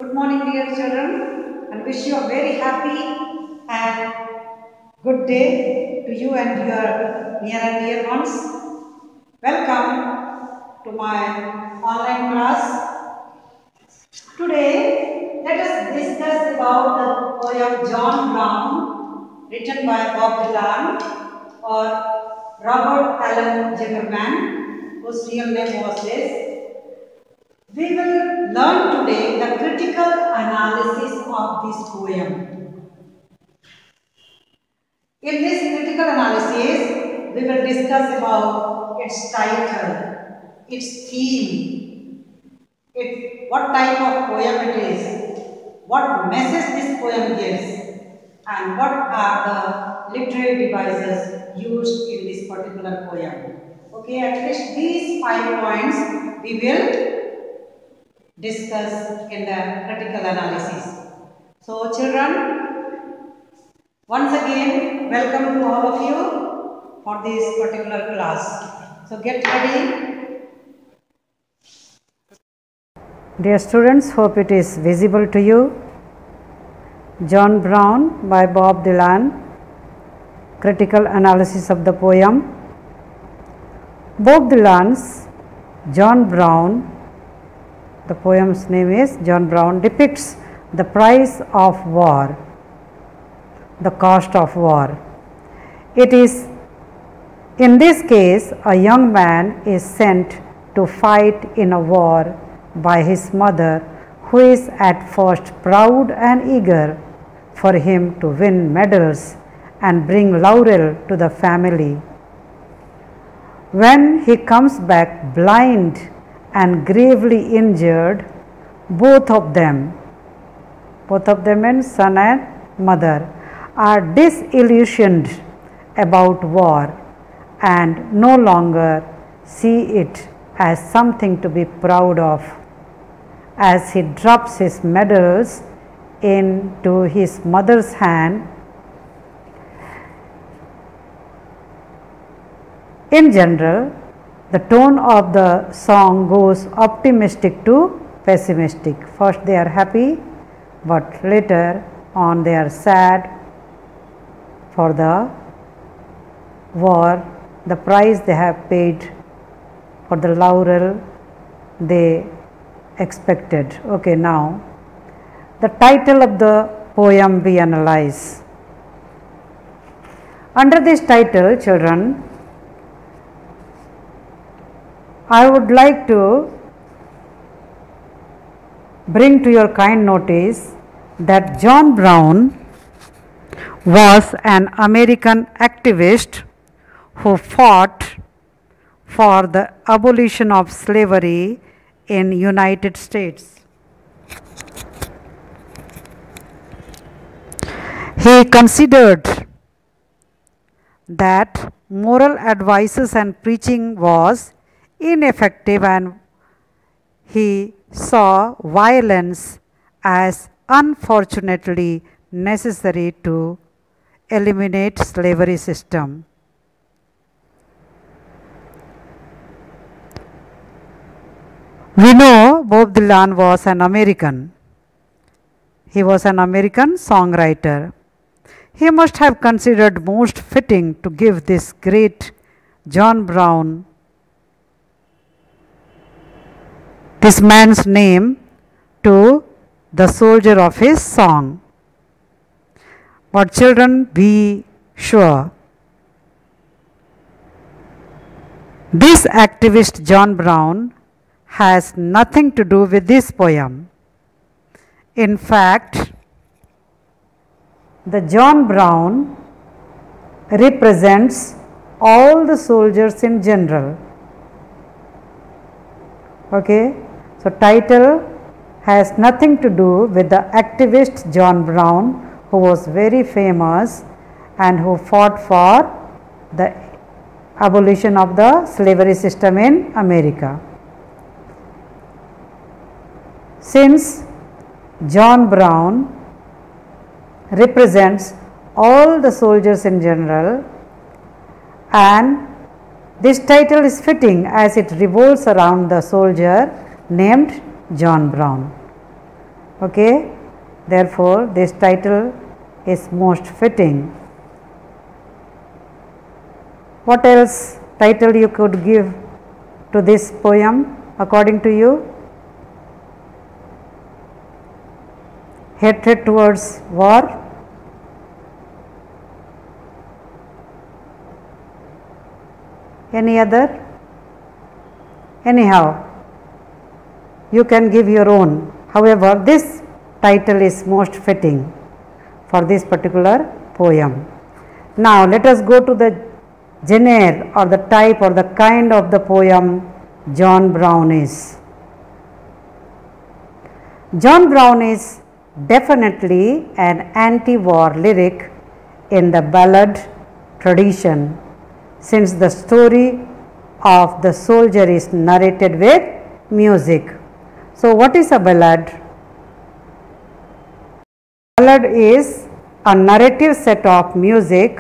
Good morning, dear children, and wish you a very happy and good day to you and your near and dear ones. Welcome to my online class. Today, let us discuss about the poem John Brown, written by Bob Dylan or Robert Allen Zimmerman, whose real name was this. We will learn today the critical analysis of this poem. In this critical analysis, we will discuss about its title, its theme, what type of poem it is, what message this poem gives, and what are the literary devices used in this particular poem. Okay, at least these 5 points we will discuss in the critical analysis. So children, once again welcome to all of you for this particular class. So get ready. Dear students, hope it is visible to you. John Brown by Bob Dylan, critical analysis of the poem. Bob Dylan's John Brown, the poem's name is John Brown, depicts the price of war, the cost of war. It is, in this case, a young man is sent to fight in a war by his mother, who is at first proud and eager for him to win medals and bring laurel to the family. When he comes back blind and gravely injured, both of them means son and mother, are disillusioned about war and no longer see it as something to be proud of. As he drops his medals into his mother's hand, in general, the tone of the song goes optimistic to pessimistic. First they are happy, but later on they are sad for the war, the price they have paid for the laurel they expected. Okay, now the title of the poem we analyze. Under this title, children, I would like to bring to your kind notice that John Brown was an American activist who fought for the abolition of slavery in United States. He considered that moral advices and preaching was ineffective, and he saw violence as unfortunately necessary to eliminate slavery system. We know Bob Dylan was an American. He was an American songwriter. He must have considered most fitting to give this great John Brown this man's name to the soldier of his song. But children, be sure, this activist John Brown has nothing to do with this poem. In fact, the John Brown represents all the soldiers in general. Okay, so title has nothing to do with the activist John Brown, who was very famous and who fought for the abolition of the slavery system in America. Since John Brown represents all the soldiers in general, and this title is fitting as it revolves around the soldier named John Brown. Okay, therefore this title is most fitting. What else title you could give to this poem according to you? Hatred towards war. Any other? Anyhow, you can give your own. However, this title is most fitting for this particular poem. Now, let us go to the genre or the type or the kind of the poem John Brown is. John Brown is definitely an anti-war lyric in the ballad tradition, since the story of the soldier is narrated with music. So, what is a ballad? Ballad is a narrative set of music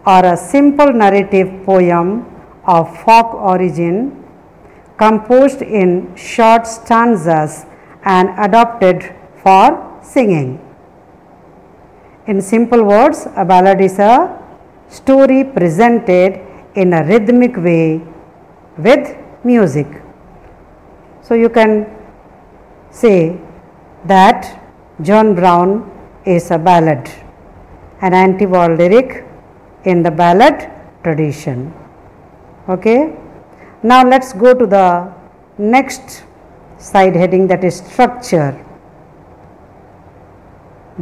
or a simple narrative poem of folk origin composed in short stanzas and adapted for singing. In simple words, a ballad is a story presented in a rhythmic way with music. So, you can say that John Brown is a ballad, an anti-war lyric in the ballad tradition. Okay. Now, let us go to the next side heading, that is structure.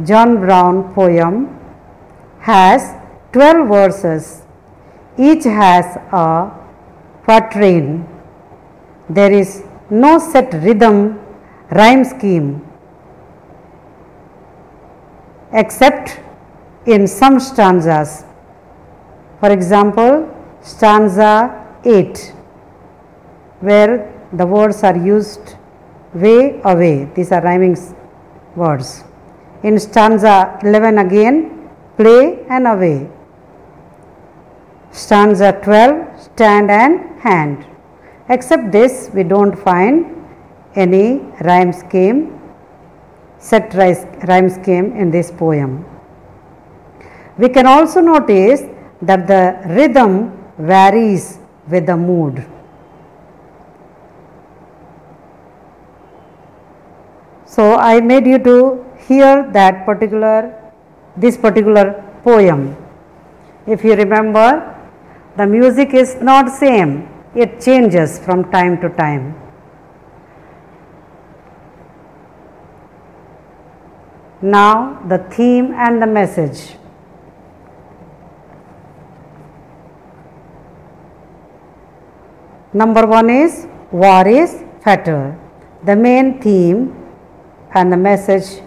John Brown poem has 12 verses. Each has a quatrain. There is no set rhythm rhyme scheme except in some stanzas. For example, stanza 8, where the words are used way away, these are rhyming words. In stanza 11 again, play and away. Stanza 12, stand and hand. Except this, we do not find any rhyme scheme, set rhyme scheme in this poem. We can also notice that the rhythm varies with the mood. So, I made you to hear this particular poem. If you remember, the music is not same, it changes from time to time. Now, the theme and the message. Number 1 is war is fatal. The main theme and the message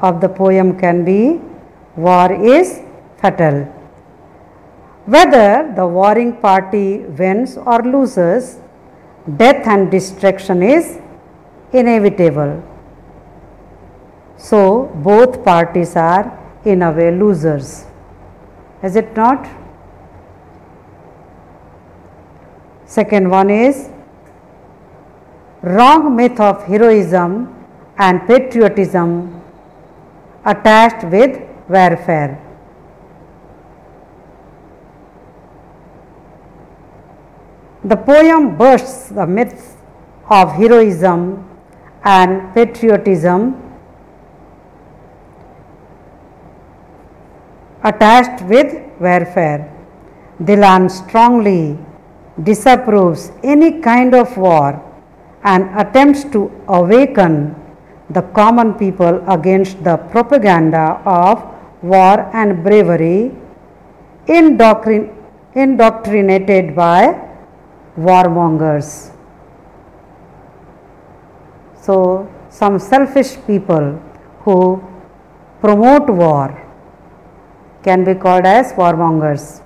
of the poem can be war is fatal. Whether the warring party wins or loses, death and destruction is inevitable. So, both parties are in a way losers, is it not? Second one is wrong myth of heroism and patriotism attached with warfare. The poem bursts the myths of heroism and patriotism attached with warfare. Dhillon strongly disapproves any kind of war and attempts to awaken the common people against the propaganda of war and bravery indoctrinated by warmongers. So, some selfish people who promote war can be called as warmongers.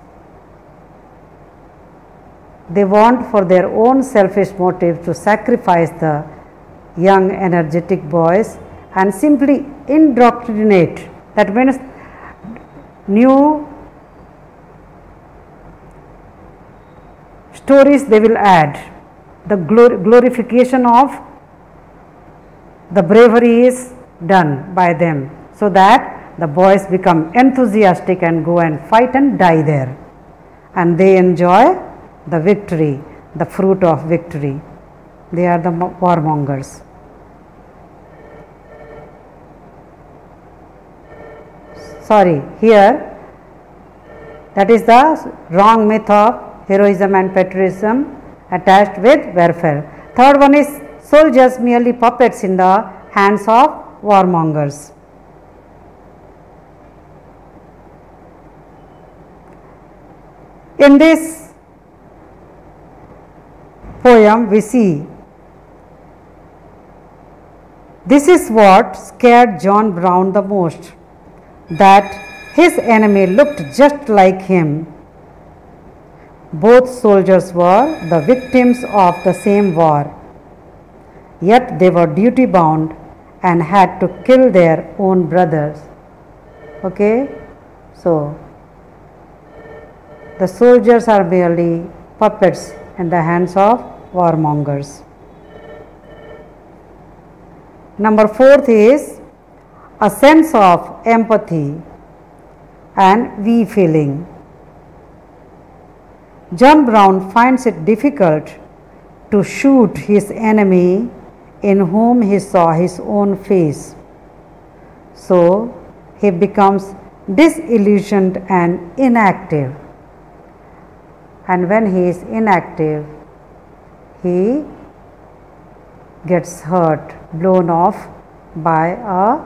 They want for their own selfish motive to sacrifice the young energetic boys and simply indoctrinate. That means new stories they will add. The glorification of the bravery is done by them, so that the boys become enthusiastic and go and fight and die there, and they enjoy the victory, the fruit of victory. They are the warmongers. Sorry, here that is the wrong myth of heroism and patriotism attached with warfare. Third one is soldiers merely puppets in the hands of warmongers. In this poem we see this is what scared John Brown the most, that his enemy looked just like him. Both soldiers were the victims of the same war, yet they were duty bound and had to kill their own brothers. Okay, so the soldiers are merely puppets in the hands of warmongers. Number 4th is a sense of empathy and we feeling. John Brown finds it difficult to shoot his enemy in whom he saw his own face. So he becomes disillusioned and inactive. And when he is inactive, he gets hurt, blown off by a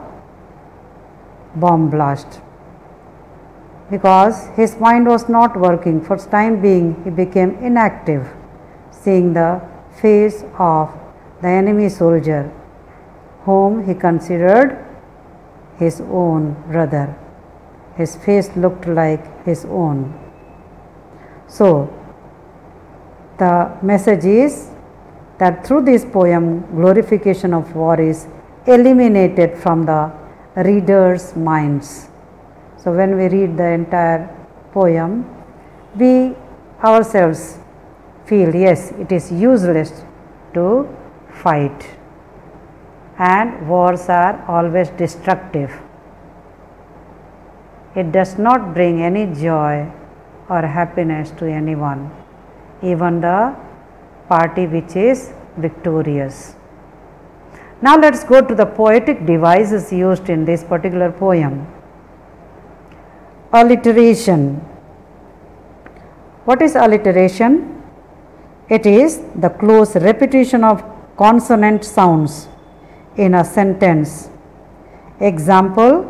bomb blast. Because his mind was not working, for time being he became inactive, seeing the face of the enemy soldier whom he considered his own brother. His face looked like his own. So the message is that through this poem, glorification of war is eliminated from the reader's minds. So when we read the entire poem, we ourselves feel, yes, it is useless to fight, and wars are always destructive. It does not bring any joy or happiness to anyone, even the party which is victorious. Now let us go to the poetic devices used in this particular poem. Alliteration. What is alliteration? It is the close repetition of consonant sounds in a sentence. Example,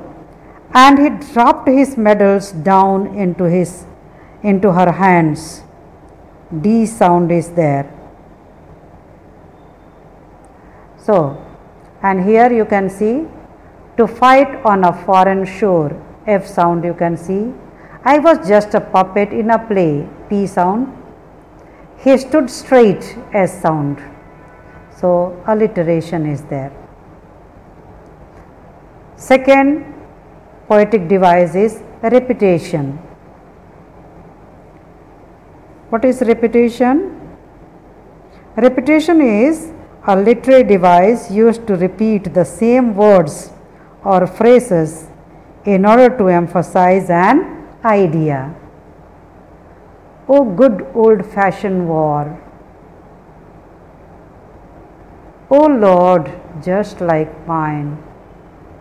and he dropped his medals down into her hands. D sound is there. So, and here you can see, to fight on a foreign shore, F sound you can see. I was just a puppet in a play, P sound. He stood straight, S sound. So alliteration is there. Second poetic device is repetition. What is repetition? Repetition is a literary device used to repeat the same words or phrases in order to emphasize an idea. Oh, good old-fashioned war. Oh Lord, just like mine.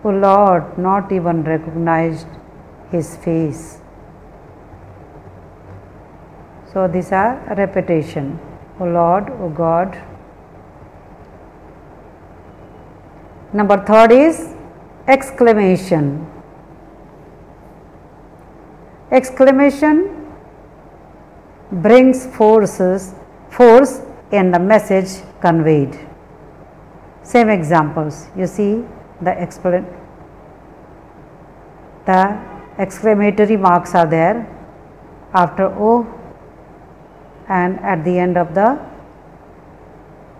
Oh Lord, not even recognized his face. So these are repetition. Oh Lord, oh God. Number 3rd is exclamation. Exclamation brings force in the message conveyed. Same examples. You see the exclamatory marks are there after O and at the end of the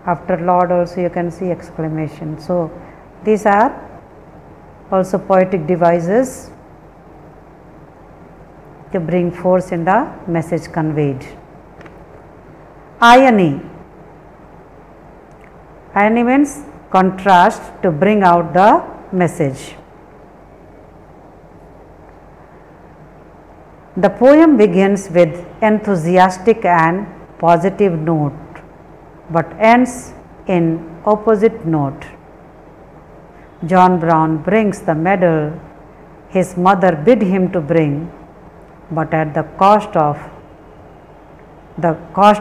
after Lord also you can see exclamation. So these are also poetic devices to bring force in the message conveyed. Irony. Irony means contrast, to bring out the message. The poem begins with enthusiastic and positive note, but ends in opposite note. John Brown brings the medal his mother bid him to bring, but at the cost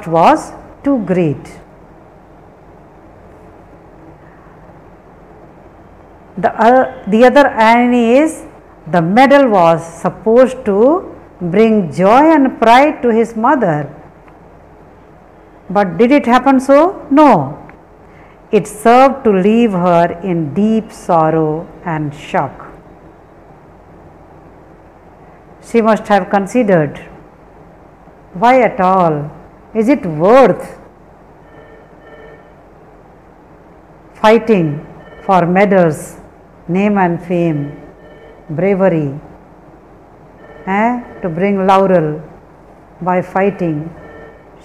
was too great. The other irony is the medal was supposed to bring joy and pride to his mother. But did it happen so? No. It served to leave her in deep sorrow and shock. She must have considered, why at all? Is it worth fighting for medals, name and fame, bravery, to bring laurel by fighting?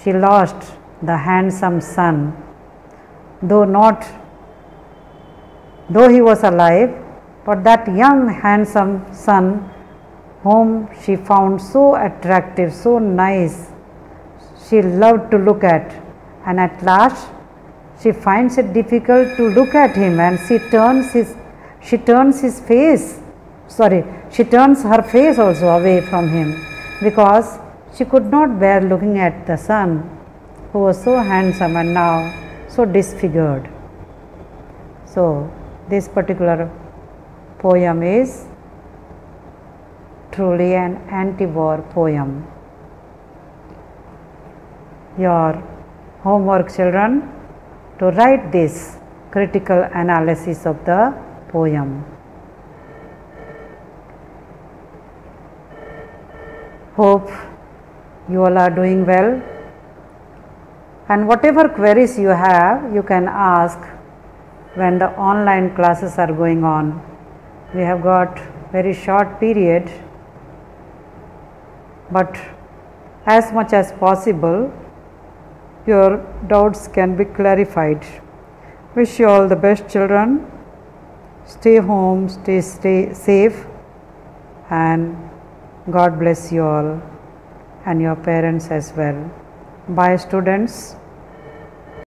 She lost the handsome son, though he was alive, but that young handsome son whom she found so attractive, so nice, she loved to look at, and at last she finds it difficult to look at him, and she turns her face also away from him, because she could not bear looking at the son who was so handsome and now so disfigured. So this particular poem is truly an anti-war poem. Your homework, children, to write this critical analysis of the poem. Hope you all are doing well, and whatever queries you have, you can ask when the online classes are going on. We have got very short period, but as much as possible your doubts can be clarified. Wish you all the best, children. Stay home, stay safe, and God bless you all and your parents as well. Bye, students.